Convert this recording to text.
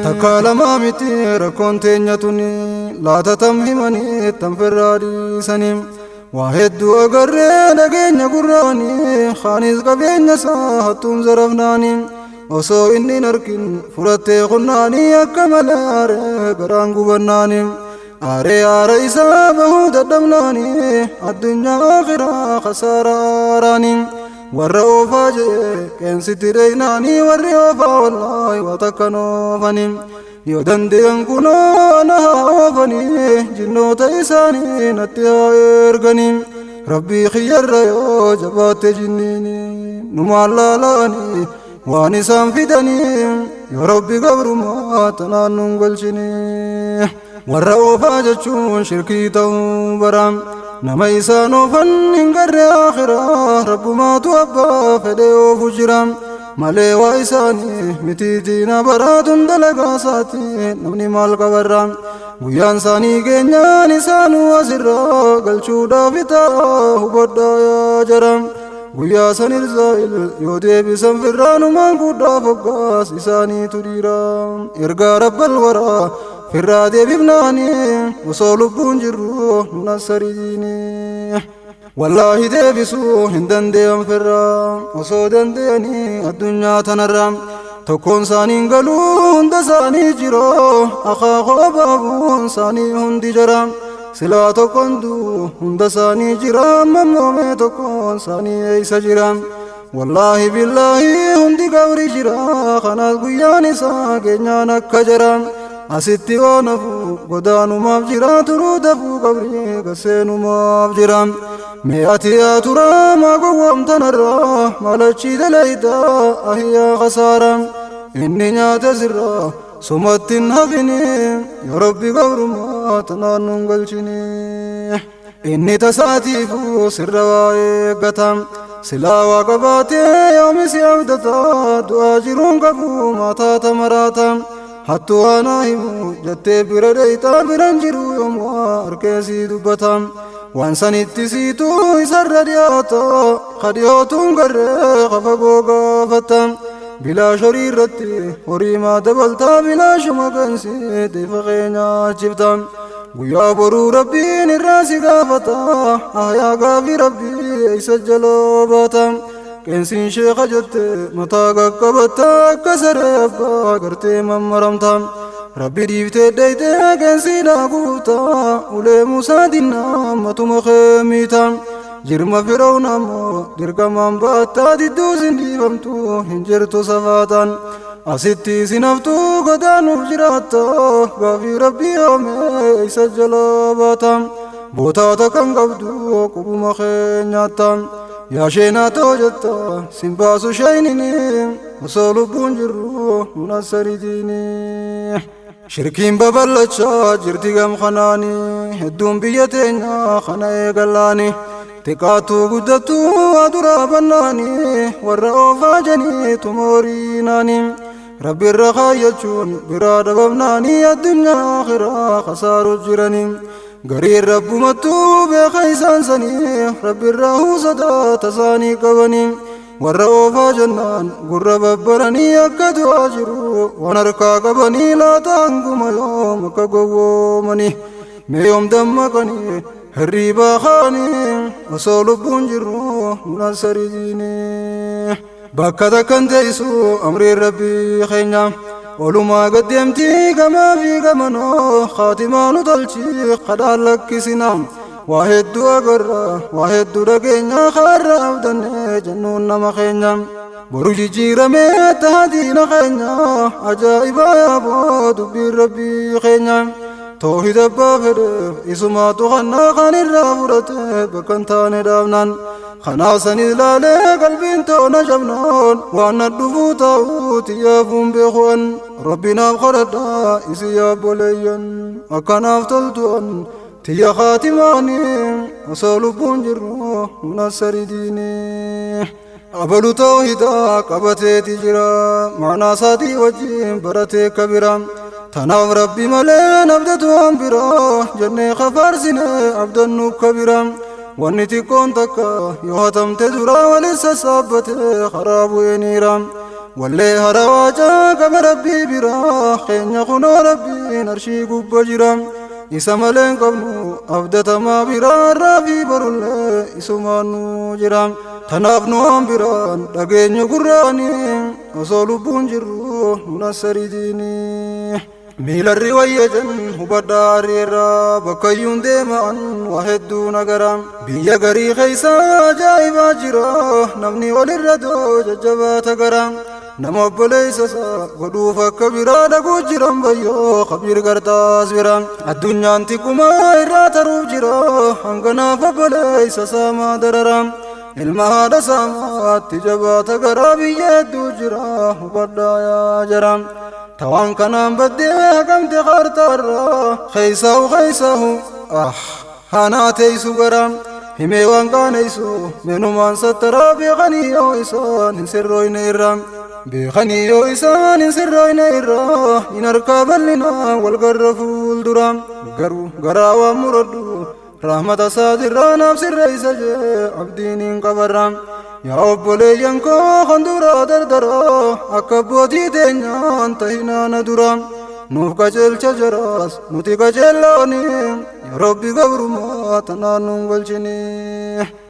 تكالما متي ركون تنيتني لا تتمهمني تنفرادي سنيم واحد أقرر نجين قراني خانيز قبين ساهتم زرفناني وسو إني نركن فرتي قناني أكمل آره قرانقو بناني آره إسابه تدمناني الدنيا آخرة خسارة راني warra faje ken sitireinani warri ofa wallahi watakano fanim yo dandeyan kuno na ofani jinnota isani natti erganim rabbi khiyarra yo jabate jinnini numallalani wani sanfidani yo rabbi gabruma tanannun galchini warra ofa jechun shirki ta'u baram nama isaanoo fannin garre akhiraa rabbumaa tu'abbaa fedhee oofu jiram malee waa isaanii mitiitiina baraatun dalagaa isaati namni maal qabarraa guyyaan isaanii keenyaan isaanuu asirraa galchuudhaaf itaa hubadhaa yaa jaram guyyaa san Israa'el yoo deebisan firraanumaan guddaa foggaas isaaniitu dhiiraa ergaa rabbal waraa firraa deebifnaani osoo lubbuun jirru nunassariini wallaahi deebisuu hin dandeeyan firraa osoo dandeeyanii addunyaa tanarraa tokkoon isaaniin galuu hunda isaanii jiroo akaakoo baabuun isaanii hundi jara silaa tokkontu hunda isaanii jira mammoomee tokkoon isaanii eeysa jira wallaahi billaahi hundi gabri jira kanaas guyyaan isaa keenyaan akka jara asitti oonafu godaanumaaf jira turuu dafuu qabrii gaseenumaaf jira mee ati yaa turaa maa gowwoomtanarraa malachii dalaydaa ahiyyaa khasaara inni nyaata sirraa sumattin hafini yaa rabbi gabrumaa tanaannun galchini inni tasaatiifu sirra waa eeggatam silaa waa qabaatee yoomi si abdata du'aa jiruun qabu maataa tamaraatam hattu ana himu jattee bira deeytaa biran jiru yoomuu harkeesii dubbatam waan sanitti siitu isarra dhiyaata kadhiyootuun garree kafagoo gaafatam bilaash horii irratti horii maa dabaltaa bilaashuma gansii deefa keenyaa chiftam guyyaa boruu rabbiin irraa si gaafata ahyaa gaafii rabbii eeysa jaloo baatam qeensiin sheeka jette mataa qaqqabatta akka saree abbaa gartee mammaramtam rabbi dhiiftee dheeytee qeensiidhaa guuta ulee musaa dinnaa matuma keemiitam jirma firawun ammoo dirqamaan baattaa didduu sin dhiifamtu hin jirtu safaatan asitti isin haftuu godaanuuf jiraatta gaafii rabbii oomee eeysa jaloo baatam bootaata kan qabdu qubuma keenyaattam yaa sheenaa ta'oo jetta sin baasu shaynini osoo lubbuun jirru nunassariitiini shirkiin babal'achaa jirti gam kanaanii hedduun biyya teenyaa kana eegallaani xiqqaattuu guddattuu aduraa bannaanii warra oofaa janii tumooriinaanii rabbi irra kaayyachuun biraa dababnaanii addunyaa akhiraa khasaaruuf jiranii gariin rabbumattuu beeka isaan sanii rabbi irraa huusadaa tasaanii qabanii warra oofaa jennaan gurra babbaranii akka du'aa jiru waan harkaa qabanii laataan guma yoom akka gowwoomanii mee yoom dammaqanii hirriibaa kaanii osoo lubbuun jirru nunassariini bakka takkan teessu amriin rabbii keenya olumaa gaddeemtii gamaa fi gamanoo khaatimaa nu tolchi kadhaan lakkisina waa hedduu agarra waa hedduu dhageenya kaarra abdannee jennuun nama keenya boru jijjiiramee taatiina keenya ajaa'ibaa yaaboo dubbiin rabbii keenya toohid abbaa fedheef isumaatu kannaa kan irraa fudhate bakka hin taane dhaabnaan kanaaf san ilaalee qalbiin toona jabnoon waan dhufuu ta'uu tiyyaafuun beekuun rabbinaaf kadhadhaa isi yaabboleeyyan akkanaaf toltu'an tiyya khaatimaanii osoo lubbuun jirru nunassaridiini abalu toohidaa qabateeti jira maanaa isaatii wajjiin baratee kabira tanaaf rabbi malee nabdatu waan biroo jennee kafaarsine abdannu kabira wanni xiqqoon takka yoo hatamte duraa walis sassaabbate karaa bu'ee niira واللي هرواجا كما ربي برا خين يخنو ربي نرشي قب جرام إسمالين قبنو أبدة ما برا رافي برولي إسمانو جرام تناف نوام بران لغين يقراني وصولبون جرو ننسري ديني ميل الرواية جن هبدا ريرا بكيون ديمان وحدو نغرام بيا غري خيسا جايبا جرا نمني ولردو ججبات غرام نمو بليسسا غدوفا كبيرا دقو جرام بيو خبير غرطاس برام الدنيا انتكما إرا تروف جرا هنگنا فبليسسا ما دررام ilma dasamaatti jabaata garaa biyyeedduu jira hubadhaa jaram tawaan kanaan baddee hagamte qarxarra keeysahu hanaa teeysu garam himee waan qaaneysu menumaan sattaraa beekanii yoo isaan hin sirrooyne irraa beekanii yoo isaan hin sirrooyne irraa hin harkaa bal'inaa wal garra fuuldura garuu garaa waan muradhu رحمة صادران أبصر إسجى عبدين قبرام يا أبولي ينكو خندورا دردرا أكبوتي تنيان تهينا ندرام نوف كجل شجراس نوتي كجل لوني يا ربي قبر ما تنانون قلشني